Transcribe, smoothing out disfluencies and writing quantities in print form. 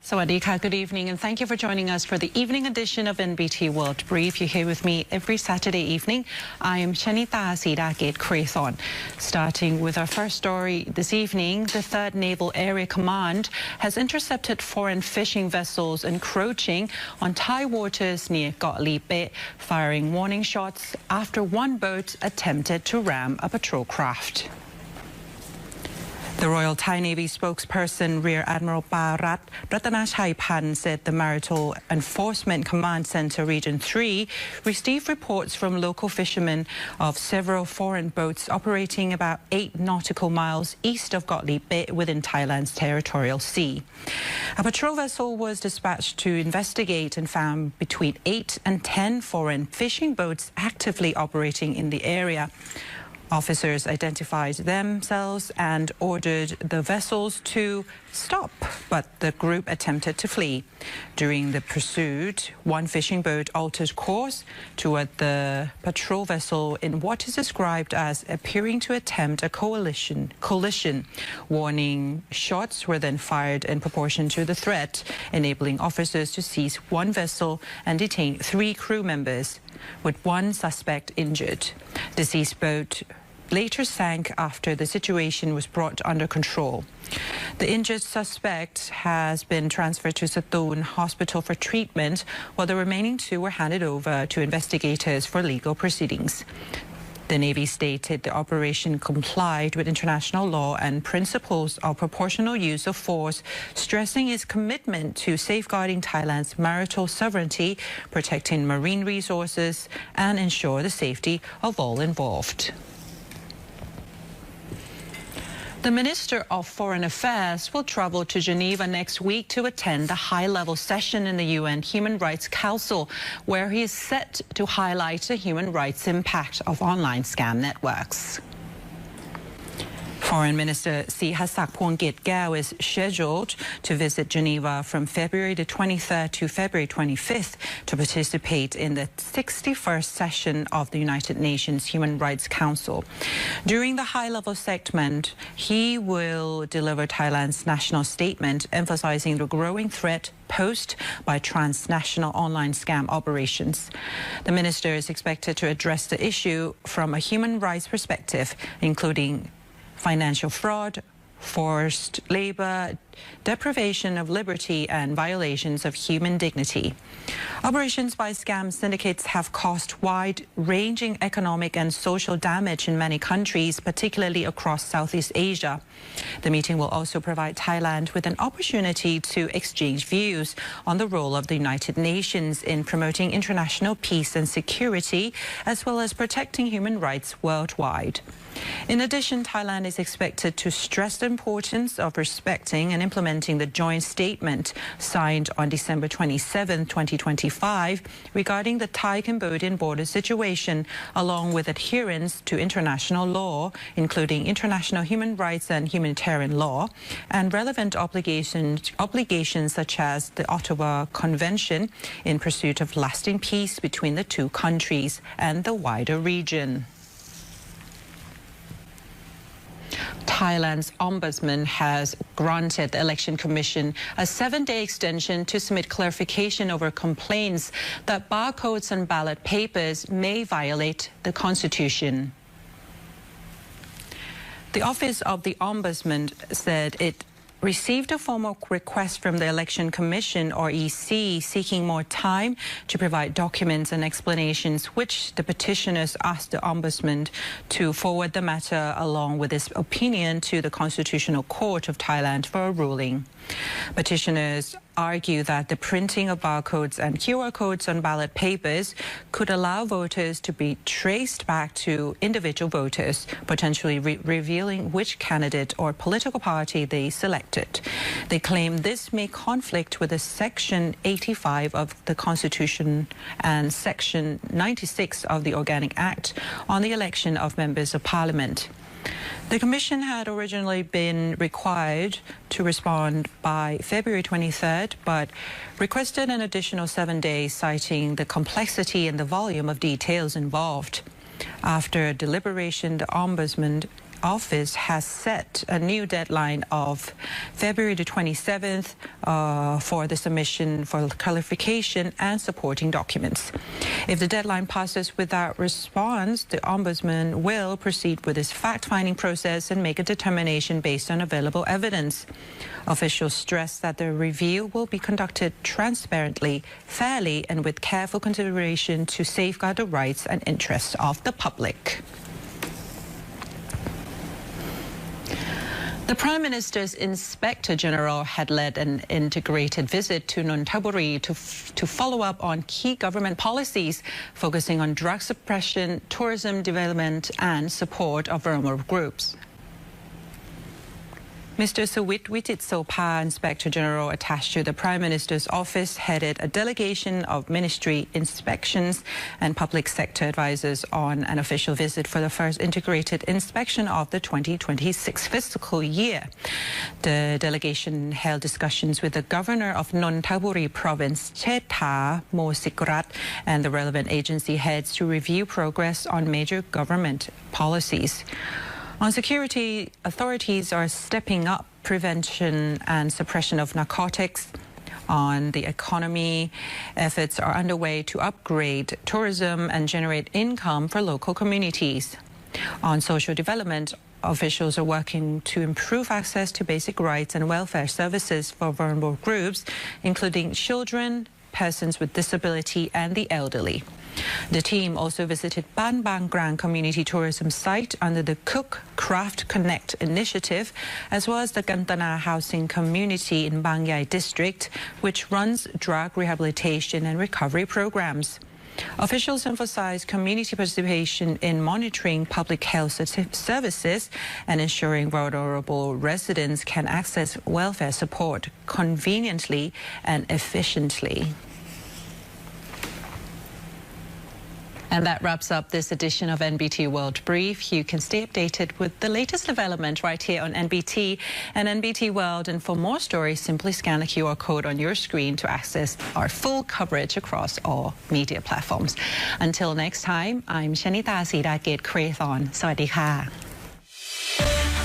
Sawadika, good evening, and thank you for joining us for the evening edition of NBT World Brief. You're here with me every Saturday evening. I am Shanita Sidakit Creathon. Starting with our first story this evening, the 3rd Naval Area Command has intercepted foreign fishing vessels encroaching on Thai waters near LIPE, firing warning shots after one boat attempted to ram a patrol craft. The Royal Thai Navy spokesperson Rear Admiral Parat Ratanachaipan said the Maritime Enforcement Command Centre Region 3 received reports from local fishermen of several foreign boats operating about 8 nautical miles east of Lipe within Thailand's territorial sea. A patrol vessel was dispatched to investigate and found between 8 and 10 foreign fishing boats actively operating in the area. Officers identified themselves and ordered the vessels to stop, but the group attempted to flee. During the pursuit, one fishing boat altered course toward the patrol vessel in what is described as appearing to attempt a collision. Warning shots were then fired in proportion to the threat, enabling officers to seize one vessel and detain 3 crew members, with one suspect injured. The seized boat later sank after the situation was brought under control. The injured suspect has been transferred to Satoon Hospital for treatment, while the remaining 2 were handed over to investigators for legal proceedings. The Navy stated the operation complied with international law and principles of proportional use of force, stressing its commitment to safeguarding Thailand's maritime sovereignty, protecting marine resources, and ensure the safety of all involved. The Minister of Foreign Affairs will travel to Geneva next week to attend the high-level session in the UN Human Rights Council, where he is set to highlight the human rights impact of online scam networks. Foreign Minister Sihasak Phuongketkaew is scheduled to visit Geneva from February the 23rd to February 25th to participate in the 61st session of the United Nations Human Rights Council. During the high-level segment, he will deliver Thailand's national statement emphasizing the growing threat posed by transnational online scam operations. The minister is expected to address the issue from a human rights perspective, including financial fraud, forced labor, deprivation of liberty, and violations of human dignity. Operations by scam syndicates have caused wide-ranging economic and social damage in many countries, particularly across Southeast Asia. The meeting will also provide Thailand with an opportunity to exchange views on the role of the United Nations in promoting international peace and security, as well as protecting human rights worldwide. In addition, Thailand is expected to stress the importance of respecting and implementing the joint statement signed on December 27, 2025 regarding the Thai-Cambodian border situation, along with adherence to international law, including international human rights and humanitarian law, and relevant obligations such as the Ottawa Convention in pursuit of lasting peace between the 2 countries and the wider region. Thailand's ombudsman has granted the Election Commission a 7-day extension to submit clarification over complaints that barcodes on ballot papers may violate the Constitution. The Office of the Ombudsman said it received a formal request from the Election Commission, or EC, seeking more time to provide documents and explanations, which the petitioners asked the Ombudsman to forward the matter along with his opinion to the Constitutional Court of Thailand for a ruling. Petitioners argue that the printing of barcodes and QR codes on ballot papers could allow voters to be traced back to individual voters, potentially revealing which candidate or political party they selected. They claim this may conflict with the Section 85 of the Constitution and Section 96 of the Organic Act on the election of members of Parliament. The Commission had originally been required to respond by February 23rd, but requested an additional 7 days, citing the complexity and the volume of details involved. After deliberation, the Ombudsman office has set a new deadline of February the 27th for the submission for clarification and supporting documents. If the deadline passes without response, the Ombudsman will proceed with his fact-finding process and make a determination based on available evidence. Officials stress that the review will be conducted transparently, fairly, and with careful consideration to safeguard the rights and interests of the public. The Prime Minister's Inspector General had led an integrated visit to NONTHABURI to follow up on key government policies focusing on drug suppression, tourism development and support of vulnerable groups. Mr. Sawit Witit Sopa, Inspector General attached to the Prime Minister's office, headed a delegation of ministry inspections and public sector advisors on an official visit for the first integrated inspection of the 2026 fiscal year. The delegation held discussions with the Governor of NONTHABURI Province, Chetha Mosikrat, and the relevant agency heads to review progress on major government policies. On security, authorities are stepping up prevention and suppression of narcotics. On the economy, efforts are underway to upgrade tourism and generate income for local communities. On social development, officials are working to improve access to basic rights and welfare services for vulnerable groups, including children, persons with disability and the elderly. The team also visited Ban Bang Grand Community Tourism Site under the Cook Craft Connect initiative, as well as the Gantana Housing Community in Bang Yai District, which runs drug rehabilitation and recovery programs. Officials emphasize community participation in monitoring public health services and ensuring vulnerable residents can access welfare support conveniently and efficiently. And that wraps up this edition of NBT World Brief. You can stay updated with the latest development right here on NBT and NBT World. And for more stories, simply scan the QR code on your screen to access our full coverage across all media platforms. Until next time, I'm Shanita Sidagate Krathon. Sawadee ka.